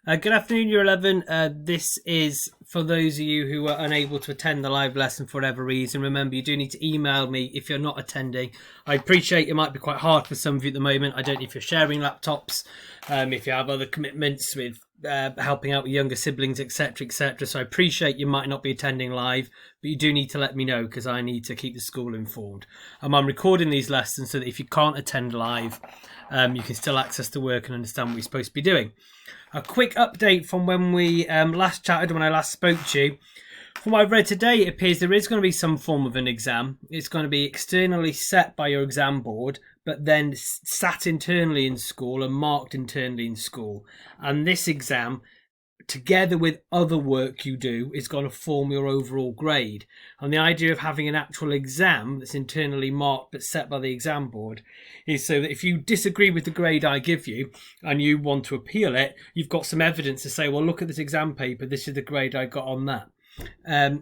Good afternoon, Year 11. This is for those of you who are unable to attend the live lesson for whatever reason. Remember, you do need to email me if you're not attending. I appreciate it might be quite hard for some of you at the moment. I don't know if you're sharing laptops, if you have other commitments with helping out with younger siblings, etc., etc. So I appreciate you might not be attending live, but you do need to let me know because I need to keep the school informed. I'm recording these lessons so that if you can't attend live, you can still access the work and understand what you're supposed to be doing. A quick update from when we last chatted, when I last spoke to you. From what I've read today, it appears there is going to be some form of an exam. It's going to be externally set by your exam board, but then sat internally in school and marked internally in school. And this exam, together with other work you do, is going to form your overall grade. And the idea of having an actual exam that's internally marked but set by the exam board is so that if you disagree with the grade I give you and you want to appeal it, you've got some evidence to say, well, look at this exam paper, this is the grade I got on that.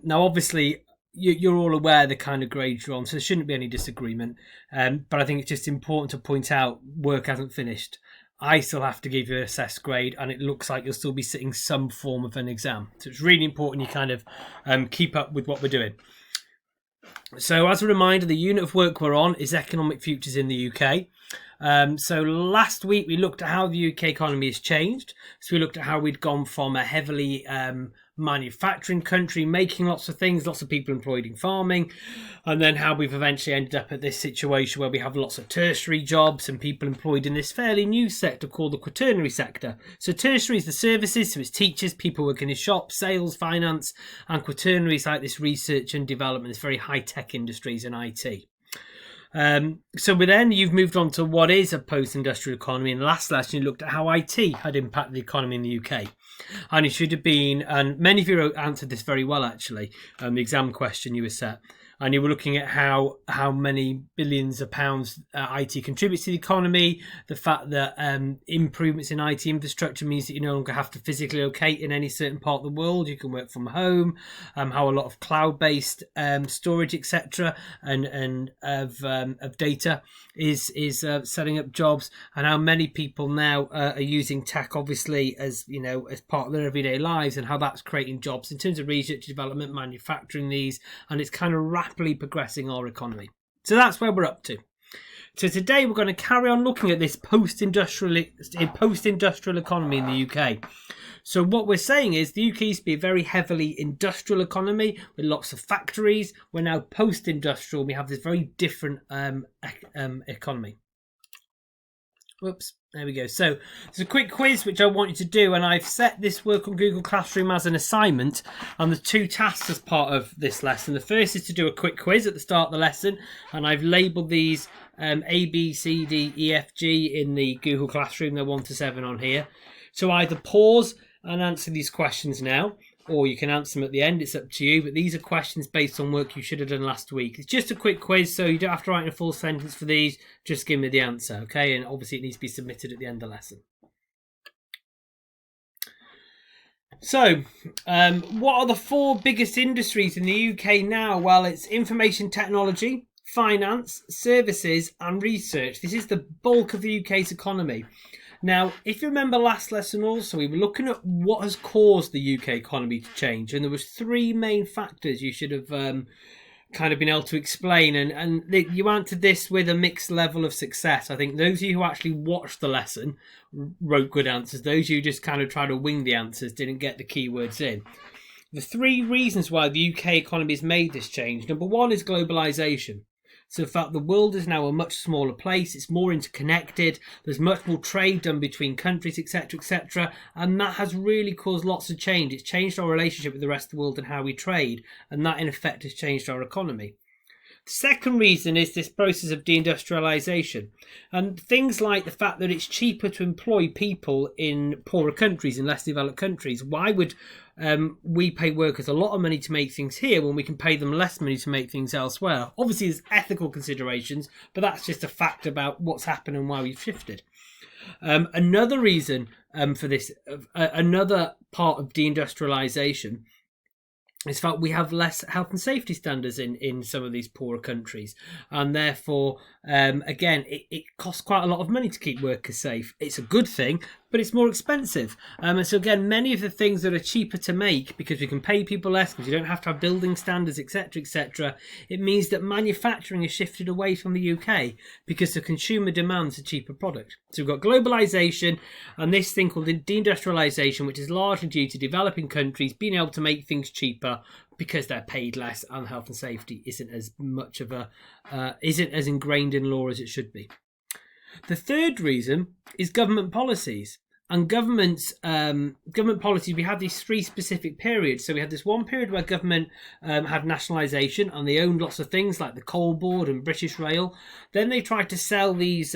Now, obviously, you're all aware the kind of grades you're on, so there shouldn't be any disagreement. But I think it's just important to point out work hasn't finished. I still have to give you an assessed grade, and it looks like you'll still be sitting some form of an exam. So it's really important you kind of keep up with what we're doing. So as a reminder, the unit of work we're on is economic futures in the UK. So last week we looked at how the UK economy has changed. So we looked at how we'd gone from a heavily manufacturing country, making lots of things, lots of people employed in farming, and then how we've eventually ended up at this situation where we have lots of tertiary jobs and people employed in this fairly new sector called the quaternary sector. So tertiary is the services, so it's teachers, people working in shops, sales, finance, and quaternary is like this research and development, this very high-tech industries and IT. So then you've moved on to what is a post-industrial economy. In the last lesson, you looked at how IT had impacted the economy in the UK. And it should have been, and many of you answered this very well, actually, the exam question you were set. And you were looking at how many billions of pounds IT contributes to the economy, the fact that improvements in IT infrastructure means that you no longer have to physically locate in any certain part of the world. You can work from home, how a lot of cloud-based storage, etc., and of data is setting up jobs, and how many people now are using tech, obviously, as as part of their everyday lives, and how that's creating jobs in terms of research, development, manufacturing these, and it's kind of rapidly progressing our economy. So that's where we're up to. So today we're going to carry on looking at this post-industrial economy in the UK. So what we're saying is the UK used to be a very heavily industrial economy with lots of factories. We're now post-industrial. We have this very different economy. Whoops, there we go. So there's a quick quiz which I want you to do, and I've set this work on Google Classroom as an assignment, and the two tasks as part of this lesson. The first is to do a quick quiz at the start of the lesson, and I've labelled these A, B, C, D, E, F, G in the Google Classroom. They're 1 to 7 on here. So either pause and answer these questions now, or you can answer them at the end. It's up to you, but these are questions based on work you should have done last week. It's just a quick quiz, so you don't have to write a full sentence for these. Just give me the answer, okay? And obviously it needs to be submitted at the end of the lesson. So, what are the 4 biggest industries in the UK now? Well, it's information technology, finance, services, and research. This is the bulk of the UK's economy. Now, if you remember last lesson also, we were looking at what has caused the UK economy to change, and there was 3 main factors you should have kind of been able to explain, and you answered this with a mixed level of success. I think those of you who actually watched the lesson wrote good answers. Those of you who just kind of tried to wing the answers didn't get the keywords in. The 3 reasons why the UK economy has made this change. Number 1 is globalisation. So in fact, the world is now a much smaller place. It's more interconnected. There's much more trade done between countries, etc., etc. And that has really caused lots of change. It's changed our relationship with the rest of the world and how we trade. And that, in effect, has changed our economy. The second reason is this process of deindustrialization, and things like the fact that it's cheaper to employ people in poorer countries, in less developed countries. Why would we pay workers a lot of money to make things here when we can pay them less money to make things elsewhere? Obviously there's ethical considerations, but that's just a fact about what's happened and why we've shifted. Another reason for this, another part of deindustrialization, is that we have less health and safety standards in some of these poorer countries, and therefore again it costs quite a lot of money to keep workers safe. It's a good thing, but it's more expensive. And so again, many of the things that are cheaper to make because we can pay people less, because you don't have to have building standards, etc., etc., it means that manufacturing has shifted away from the UK because the consumer demands a cheaper product. So we've got globalization and this thing called deindustrialization, which is largely due to developing countries being able to make things cheaper because they're paid less, and health and safety isn't as much of a isn't as ingrained in law as it should be. The third reason is government policies. And government policies, we had these three specific periods. So we had this one period where government had nationalisation and they owned lots of things like the Coal Board and British Rail. Then they tried to sell these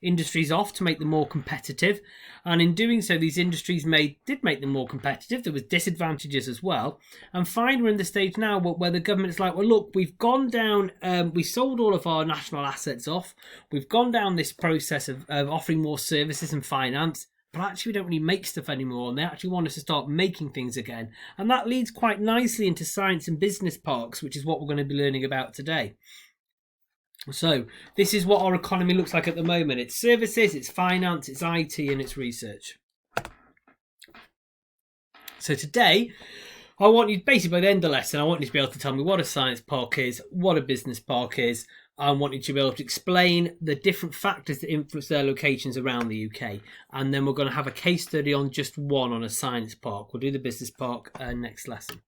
industries off to make them more competitive. And in doing so, these industries did make them more competitive. There was disadvantages as well. And finally, we're in the stage now where the government is like, well, look, we've gone down, we sold all of our national assets off. We've gone down this process of offering more services and finance. But actually, we don't really make stuff anymore, and they actually want us to start making things again. And that leads quite nicely into science and business parks, which is what we're going to be learning about today. So this is what our economy looks like at the moment. It's services, it's finance, it's IT, and it's research. So today, I want you, basically by the end of the lesson, I want you to be able to tell me what a science park is, what a business park is. I want you to be able to explain the different factors that influence their locations around the UK. And then we're going to have a case study on just one on a science park. We'll do the business park next lesson.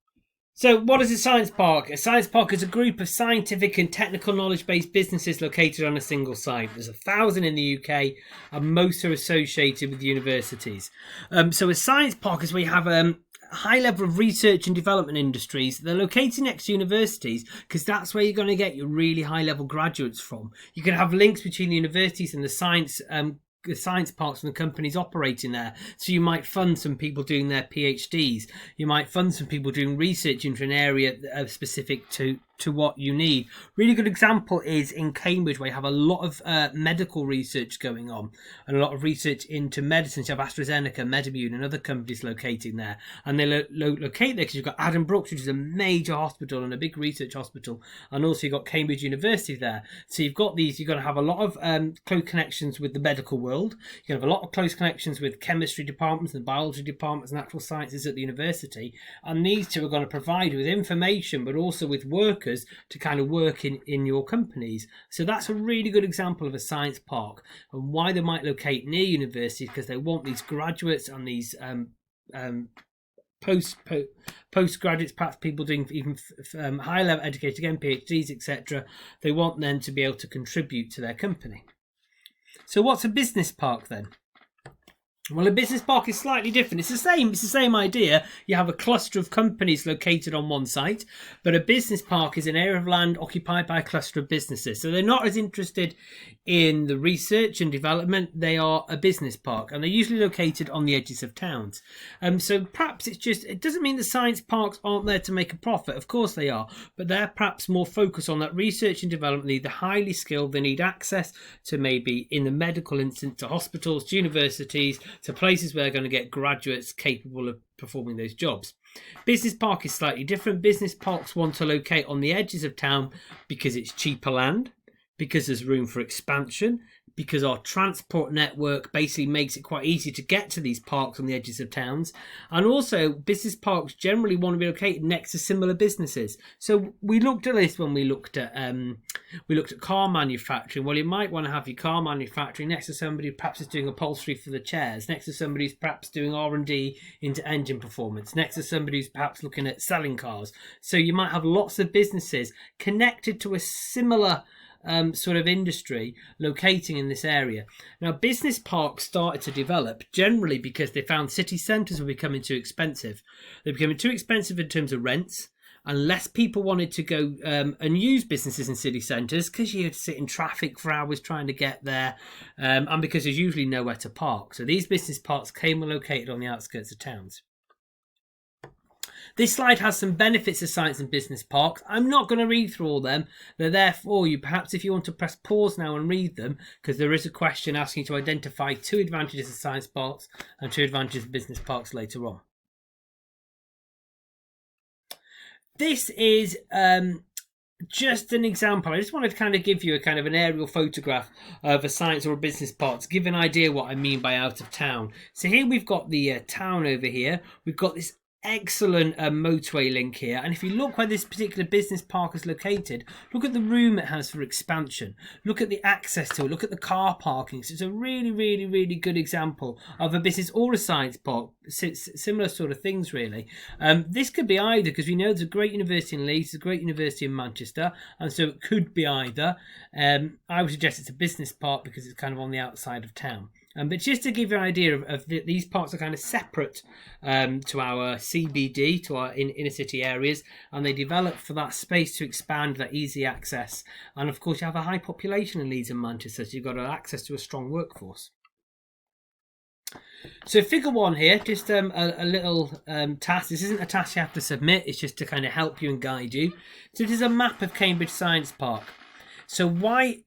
So what is a science park? A science park is a group of scientific and technical knowledge-based businesses located on a single site. There's 1,000 in the UK and most are associated with universities. So a science park is where you have a high level of research and development industries. They're located next to universities because that's where you're going to get your really high level graduates from. You can have links between the universities and the science parks and the companies operating there. So you might fund some people doing their PhDs. You might fund some people doing research into an area specific to what you need. Really good example is in Cambridge, where you have a lot of medical research going on and a lot of research into medicine. You have AstraZeneca, Medimune and other companies locating there. And they locate there because you've got Adam Brooks, which is a major hospital and a big research hospital. And also you've got Cambridge University there. So you've got these, you're going to have a lot of close connections with the medical world. You're going to have a lot of close connections with chemistry departments and biology departments and natural sciences at the university. And these two are going to provide you with information, but also with workers to kind of work in your companies. So that's a really good example of a science park and why they might locate near universities, because they want these graduates and these postgraduates, perhaps people doing even higher level education, again PhDs, etc. They want them to be able to contribute to their company. So what's a business park then? Well, a business park is slightly different. It's the same idea. You have a cluster of companies located on one site, but a business park is an area of land occupied by a cluster of businesses. So they're not as interested in the research and development. They are a business park, and they're usually located on the edges of towns. So perhaps it doesn't mean the science parks aren't there to make a profit. Of course they are, but they're perhaps more focused on that research and development. They need the highly skilled. They need access to, maybe in the medical instance, to hospitals, to universities, to places where they're going to get graduates capable of performing those jobs. Business park is slightly different. Business parks want to locate on the edges of town because it's cheaper land, because there's room for expansion, because our transport network basically makes it quite easy to get to these parks on the edges of towns. And also business parks generally want to be located next to similar businesses. So we looked at this when we looked at car manufacturing. Well, you might want to have your car manufacturing next to somebody who perhaps is doing upholstery for the chairs, next to somebody who's perhaps doing R&D into engine performance, next to somebody who's perhaps looking at selling cars. So you might have lots of businesses connected to a similar sort of industry locating in this area. Now, business parks started to develop generally because they found city centres were becoming too expensive. They're becoming too expensive in terms of rents, and less people wanted to go and use businesses in city centres because you had to sit in traffic for hours trying to get there, and because there's usually nowhere to park. So these business parks came and located on the outskirts of towns. This slide has some benefits of science and business parks. I'm not going to read through all them. They're there for you. Perhaps if you want to press pause now and read them, because there is a question asking you to identify 2 advantages of science parks and 2 advantages of business parks later on. This is just an example. I just wanted to kind of give you a kind of an aerial photograph of a science or a business park to give an idea what I mean by out of town. So here we've got the town over here. We've got this excellent motorway link here, and if you look where this particular business park is located, look at the room it has for expansion, look at the access to it, look at the car parking. So it's a really good example of a business or a science park, similar sort of things really. This could be either, because we know there's a great university in Leeds, there's a great university in Manchester, and so it could be either. I would suggest it's a business park because it's kind of on the outside of town. But just to give you an idea of these parks are kind of separate to our CBD, to our inner city areas, and they develop for that space to expand, that easy access. And of course, you have a high population in Leeds and Manchester, so you've got access to a strong workforce. So figure 1 here, just a little task. This isn't a task you have to submit, it's just to kind of help you and guide you. So it is a map of Cambridge Science Park. So why...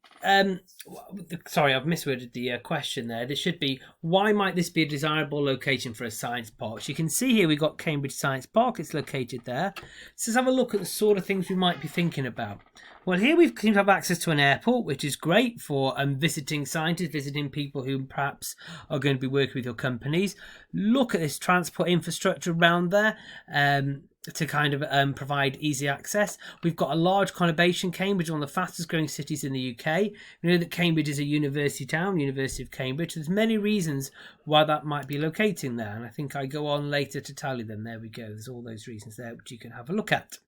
sorry, I've misworded the question there. This should be, why might this be a desirable location for a science park? So you can see here we've got Cambridge Science Park. It's located there. So let's have a look at the sort of things we might be thinking about. Well, here we seem to have access to an airport, which is great for visiting scientists, visiting people who perhaps are going to be working with your companies. Look at this transport infrastructure around there. To kind of provide easy access. We've got a large conurbation. Cambridge, one of the fastest growing cities in the UK. We know that Cambridge is a university town, University of Cambridge. There's many reasons why that might be locating there, and I think I go on later to tell you them. There we go. There's all those reasons there which you can have a look at.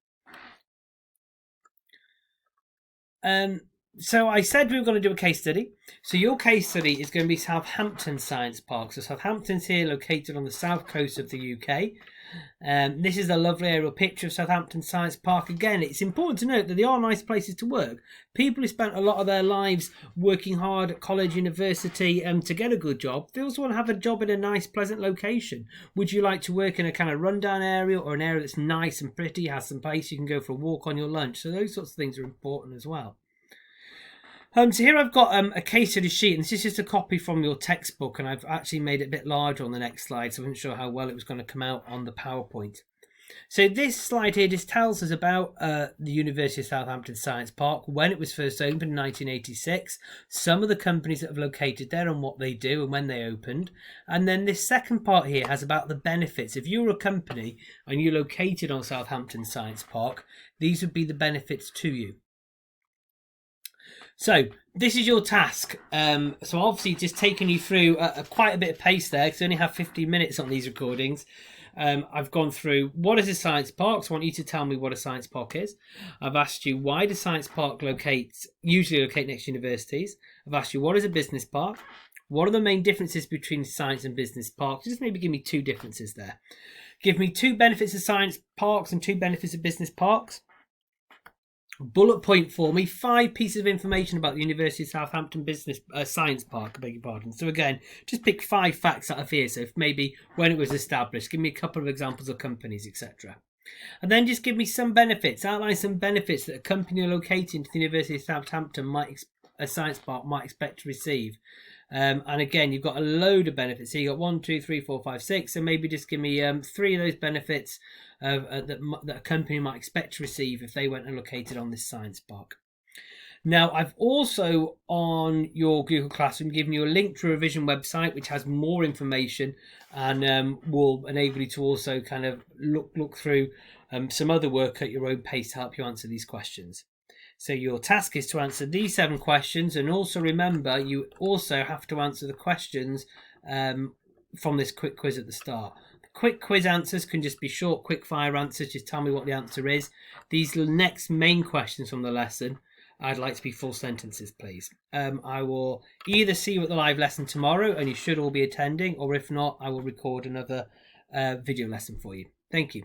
So I said we were going to do a case study. So your case study is going to be Southampton Science Park. So Southampton's here, located on the south coast of the UK. This is a lovely aerial picture of Southampton Science Park. Again, it's important to note that they are nice places to work. People who spent a lot of their lives working hard at college, university to get a good job, they also want to have a job in a nice, pleasant location. Would you like to work in a kind of rundown area, or an area that's nice and pretty, has some place you can go for a walk on your lunch? So those sorts of things are important as well. So here I've got a case study sheet, and this is just a copy from your textbook, and I've actually made it a bit larger on the next slide, so I wasn't sure how well it was going to come out on the PowerPoint. So this slide here just tells us about the University of Southampton Science Park, when it was first opened in 1986, some of the companies that have located there and what they do and when they opened. And then this second part here has about the benefits. If you're a company and you're located on Southampton Science Park, these would be the benefits to you. So this is your task. So obviously just taking you through quite a bit of pace there, because I only have 15 minutes on these recordings. I've gone through what is a science park, so I want you to tell me what a science park is. I've asked you why does science park usually locate next to universities. I've asked you what is a business park, what are the main differences between science and business parks. Just maybe give me 2 differences there. Give me 2 benefits of science parks and 2 benefits of business parks. Bullet point for me 5 pieces of information about the University of Southampton Business Science Park, I beg your pardon. So again, just pick 5 facts out of here. So if maybe when it was established, give me a couple of examples of companies, etc. And then just give me some benefits, outline some benefits that a company located to the University of Southampton a science park might expect to receive. And again, you've got a load of benefits. So you've got 1, 2, 3, 4, 5, 6. So maybe just give me 3 of those benefits that a company might expect to receive if they went and located on this science park. Now, I've also on your Google Classroom given you a link to a revision website which has more information and will enable you to also kind of look through some other work at your own pace to help you answer these questions. So your task is to answer these 7 questions, and also remember you also have to answer the questions from this quick quiz at the start. The quick quiz answers can just be short, quick fire answers. Just tell me what the answer is. These next main questions from the lesson, I'd like to be full sentences, please. I will either see you at the live lesson tomorrow, and you should all be attending, or if not, I will record another video lesson for you. Thank you.